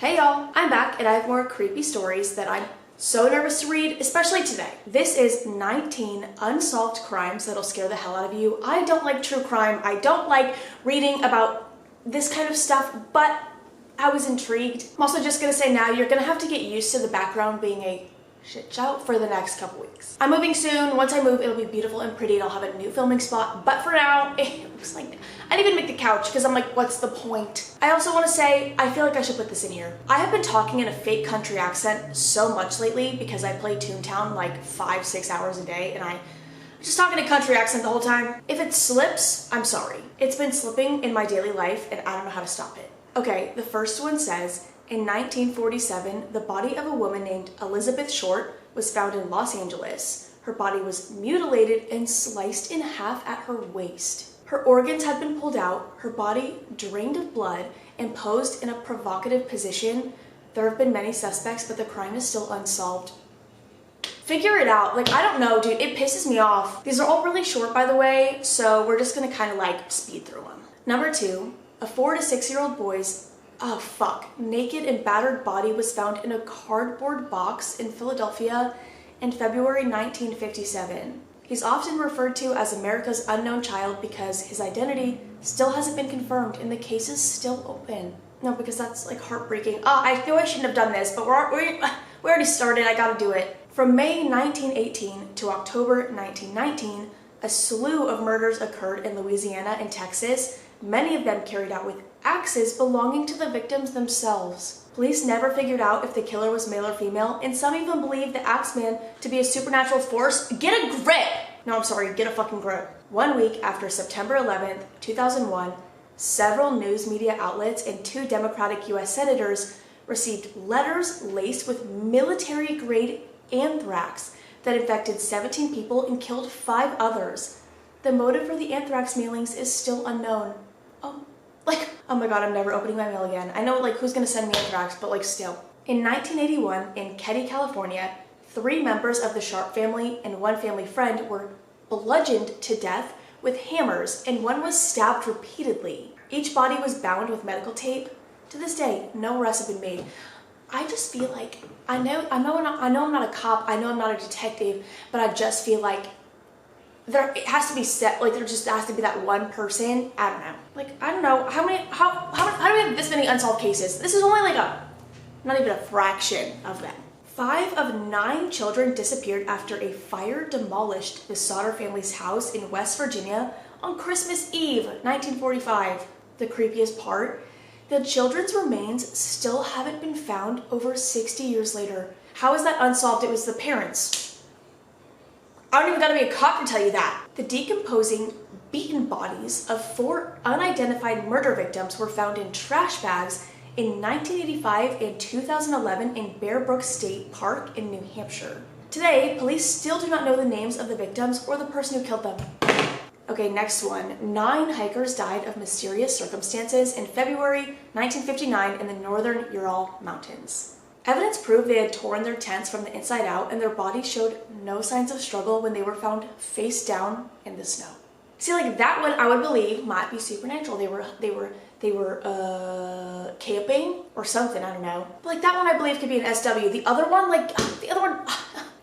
Hey y'all, I'm back and I have more creepy stories that I'm so nervous to read, especially today. This is 19 unsolved crimes that'll scare the hell out of you. I don't like true crime. I don't like reading about this kind of stuff, but I was intrigued. I'm also just gonna say now, you're gonna have to get used to the background being a shit show for the next couple weeks. I'm moving soon. Once I move, it'll be beautiful and pretty and I'll have a new filming spot. But for now, it looks like I didn't even make the couch because I'm like, what's the point? I also want to say, I feel like I should put this in here. I have been talking in a fake country accent so much lately because I play Toontown like 5-6 hours a day and I'm just talking a country accent the whole time. If it slips, I'm sorry. It's been slipping in my daily life and I don't know how to stop it. Okay, the first one says, in 1947, the body of a woman named Elizabeth Short was found in Los Angeles. Her body was mutilated and sliced in half at her waist. Her organs had been pulled out, her body drained of blood, and posed in a provocative position. There have been many suspects, but the crime is still unsolved. Figure it out. Like, I don't know, dude. It pisses me off. These are all really short, by the way, so we're just gonna kind of like speed through them. Number 2, a 4 to 6-year-old boy's naked and battered body was found in a cardboard box in Philadelphia in February 1957. He's often referred to as America's unknown child because his identity still hasn't been confirmed and the case is still open. No, because that's like heartbreaking. I knew I shouldn't have done this, but we already started. I gotta do it. From May 1918 to October 1919, a slew of murders occurred in Louisiana and Texas, many of them carried out with axes belonging to the victims themselves. Police never figured out if the killer was male or female, and some even believe the Axeman to be a supernatural force. Get a grip! No, I'm sorry, get a fucking grip. 1 week after September 11th, 2001, several news media outlets and 2 Democratic U.S. senators received letters laced with military-grade anthrax that infected 17 people and killed 5 others. The motive for the anthrax mailings is still unknown. Oh my god, I'm never opening my mail again. I know, like, who's gonna send me anthrax, but like, still. In 1981, in Keddie, California, 3 members of the Sharp family and 1 family friend were bludgeoned to death with hammers, and 1 was stabbed repeatedly. Each body was bound with medical tape. To this day, no arrests have been made. I just feel like, I know I'm not a cop, I know I'm not a detective, but I just feel like it has to be set, like there just has to be that one person. I don't know. Like, I don't know, how do we have this many unsolved cases? This is only like not even a fraction of them. 5 of 9 children disappeared after a fire demolished the Sauter family's house in West Virginia on Christmas Eve, 1945. The creepiest part, the children's remains still haven't been found over 60 years later. How is that unsolved? It was the parents. I don't even gotta be a cop to tell you that. The decomposing, beaten bodies of 4 unidentified murder victims were found in trash bags in 1985 and 2011 in Bear Brook State Park in New Hampshire. Today, police still do not know the names of the victims or the person who killed them. Okay, next one. 9 hikers died of mysterious circumstances in February 1959 in the northern Ural Mountains. Evidence proved they had torn their tents from the inside out and their bodies showed no signs of struggle when they were found face down in the snow. See, like, that one I would believe might be supernatural. They were camping or something, I don't know. But like, that one I believe could be an SW. The other one,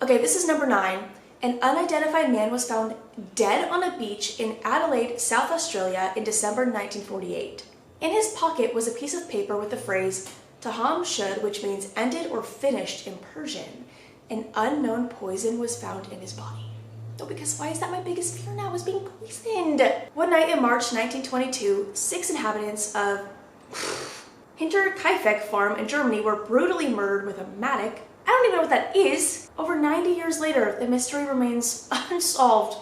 okay, this is number 9. An unidentified man was found dead on a beach in Adelaide, South Australia in December 1948. In his pocket was a piece of paper with the phrase, Taham Shud, which means ended or finished in Persian. An unknown poison was found in his body. No, because why is that my biggest fear now, is being poisoned? One night in March 1922, 6 inhabitants of Hinterkaifeck farm in Germany were brutally murdered with a mattock. I don't even know what that is. Over 90 years later, the mystery remains unsolved.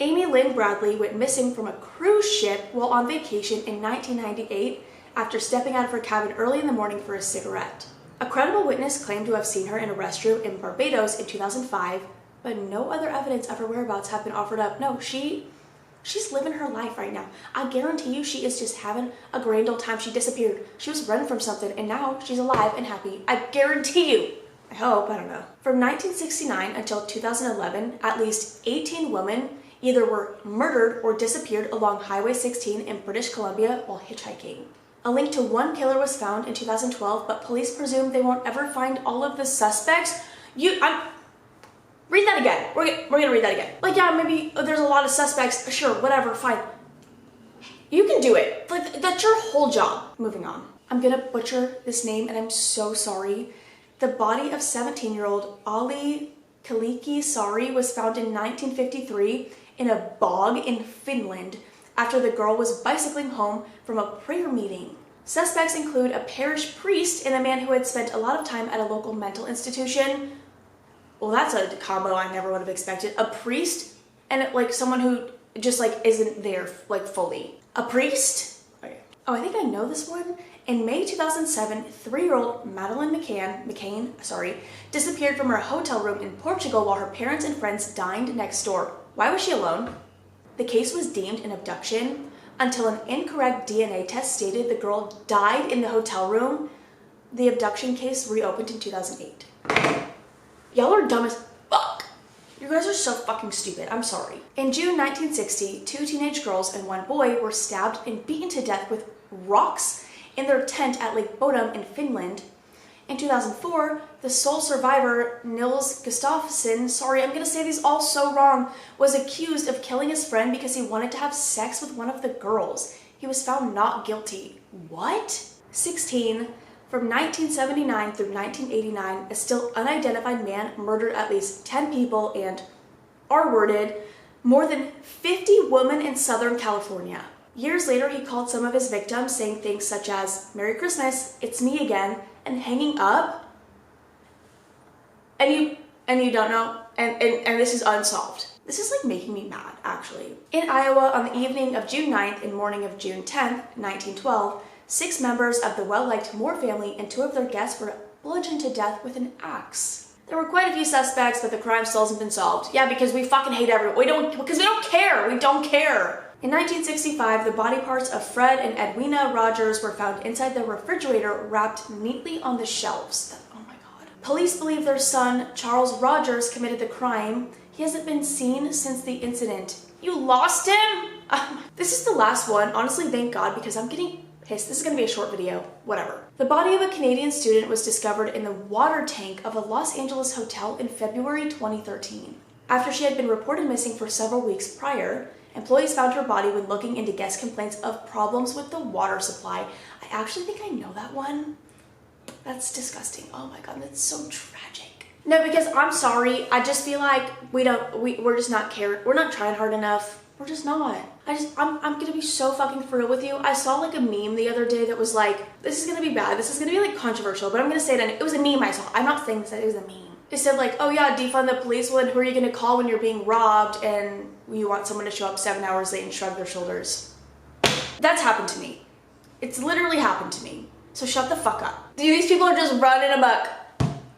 Amy Lynn Bradley went missing from a cruise ship while on vacation in 1998 after stepping out of her cabin early in the morning for a cigarette. A credible witness claimed to have seen her in a restroom in Barbados in 2005, but no other evidence of her whereabouts have been offered up. No, she's living her life right now. I guarantee you she is just having a grand old time. She disappeared. She was running from something, and now she's alive and happy. I guarantee you. I hope, I don't know. From 1969 until 2011, at least 18 women either were murdered or disappeared along Highway 16 in British Columbia while hitchhiking. A link to one killer was found in 2012, but police presume they won't ever find all of the suspects. Read that again. We're gonna read that again. Like, yeah, maybe there's a lot of suspects. Sure, whatever, fine. You can do it. Like, that's your whole job. Moving on. I'm gonna butcher this name, and I'm so sorry. The body of 17-year-old Ali Kalikisaari was found in 1953 in a bog in Finland after the girl was bicycling home from a prayer meeting. Suspects include a parish priest and a man who had spent a lot of time at a local mental institution. Well, that's a combo I never would have expected. A priest and like someone who just like isn't there like fully. A priest? Okay. Oh, I think I know this one. In May 2007, 3-year-old Madeleine McCain, disappeared from her hotel room in Portugal while her parents and friends dined next door. Why was she alone? The case was deemed an abduction until an incorrect DNA test stated the girl died in the hotel room. The abduction case reopened in 2008. Y'all are dumb as fuck. You guys are so fucking stupid. I'm sorry. In June 1960, 2 teenage girls and 1 boy were stabbed and beaten to death with rocks in their tent at Lake Bodom in Finland. In 2004, the sole survivor, Nils Gustafsson, sorry, I'm gonna say these all so wrong, was accused of killing his friend because he wanted to have sex with one of the girls. He was found not guilty. What? 16. From 1979 through 1989, a still unidentified man murdered at least 10 people and, R-worded, more than 50 women in Southern California. Years later, he called some of his victims, saying things such as, "Merry Christmas, it's me again," and hanging up. And you don't know, and this is unsolved. This is like making me mad, actually. In Iowa, on the evening of June 9th and morning of June 10th, 1912, 6 members of the well-liked Moore family and 2 of their guests were bludgeoned to death with an axe. There were quite a few suspects, but the crime still hasn't been solved. Yeah, because we fucking hate everyone. Because we don't care. We don't care. In 1965, the body parts of Fred and Edwina Rogers were found inside the refrigerator, wrapped neatly on the shelves. Oh my God. Police believe their son, Charles Rogers, committed the crime. He hasn't been seen since the incident. You lost him? This is the last one. Honestly, thank God, because I'm getting pissed. This is going to be a short video. Whatever. The body of a Canadian student was discovered in the water tank of a Los Angeles hotel in February 2013. After she had been reported missing for several weeks prior, employees found her body when looking into guest complaints of problems with the water supply. I actually think I know that one. That's disgusting. Oh my God, that's so tragic. No, because I'm sorry. I just feel like we're just not we're not trying hard enough. We're just not. I'm gonna be so fucking for real with you. I saw like a meme the other day that was like, this is gonna be bad. This is gonna be like controversial, but I'm gonna say it. It was a meme I saw. I'm not saying that it was a meme. It said like, oh yeah, defund the police. Well, then who are you gonna call when you're being robbed and you want someone to show up 7 hours late and shrug their shoulders? That's happened to me. It's literally happened to me. So shut the fuck up. These people are just running amok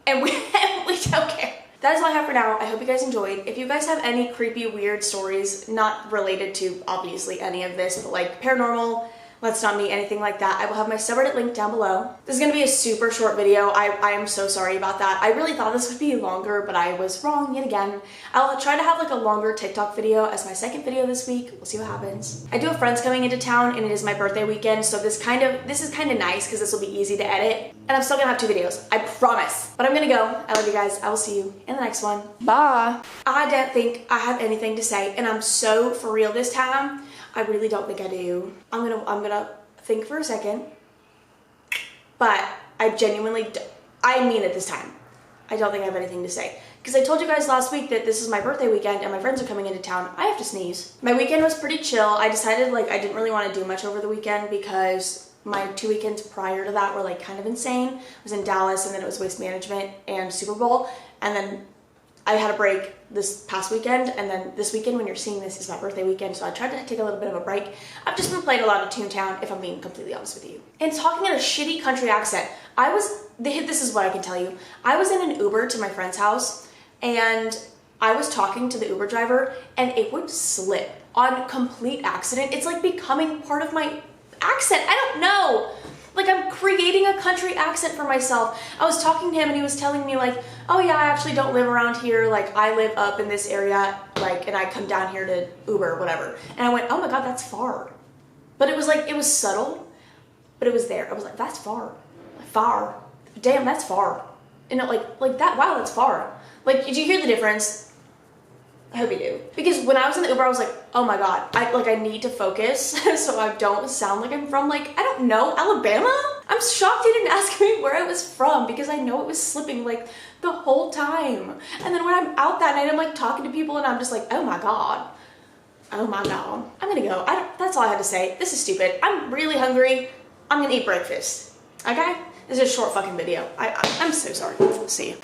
and we don't care. That is all I have for now. I hope you guys enjoyed. If you guys have any creepy, weird stories, not related to obviously any of this, but like paranormal, Let's Not Meet, anything like that, I will have my subreddit link down below. This is going to be a super short video. I am so sorry about that. I really thought this would be longer, but I was wrong yet again. I'll try to have like a longer TikTok video as my second video this week. We'll see what happens. I do have friends coming into town and it is my birthday weekend, so this is kind of nice because this will be easy to edit. And I'm still gonna have 2 videos, I promise. But I'm gonna go. I love you guys. I will see you in the next one. Bye. I don't think I have anything to say, and I'm so for real this time. I really don't think I do. I'm gonna think for a second, but I genuinely, I mean it this time. I don't think I have anything to say. Because I told you guys last week that this is my birthday weekend and my friends are coming into town. I have to sneeze. My weekend was pretty chill. I decided like I didn't really want to do much over the weekend because my 2 weekends prior to that were like kind of insane. I was in Dallas and then it was Waste Management and Super Bowl, and then I had a break this past weekend, and then this weekend when you're seeing this is my birthday weekend, so I tried to take a little bit of a break. I've just been playing a lot of Toontown, if I'm being completely honest with you. And talking in a shitty country accent. This is what I can tell you. I was in an Uber to my friend's house, and I was talking to the Uber driver, and it would slip on complete accident. It's like becoming part of my accent. I don't know. Like I'm creating a country accent for myself. I was talking to him and he was telling me like, oh yeah, I actually don't live around here. Like I live up in this area, like, and I come down here to Uber, whatever. And I went, oh my God, that's far. But it was like, it was subtle, but but it was there. I was like, that's far. Far. Damn, that's far. And it like that, wow, that's far. Like, did you hear the difference? I hope you do. Because when I was in the Uber, I was like, oh my God, I need to focus so I don't sound like I'm from, like, I don't know, Alabama? I'm shocked you didn't ask me where I was from because I know it was slipping like the whole time. And then when I'm out that night, I'm like talking to people and I'm just like, oh my God. Oh my God. I'm gonna go. That's all I had to say. This is stupid. I'm really hungry. I'm gonna eat breakfast. Okay? This is a short fucking video. I'm so sorry. See you.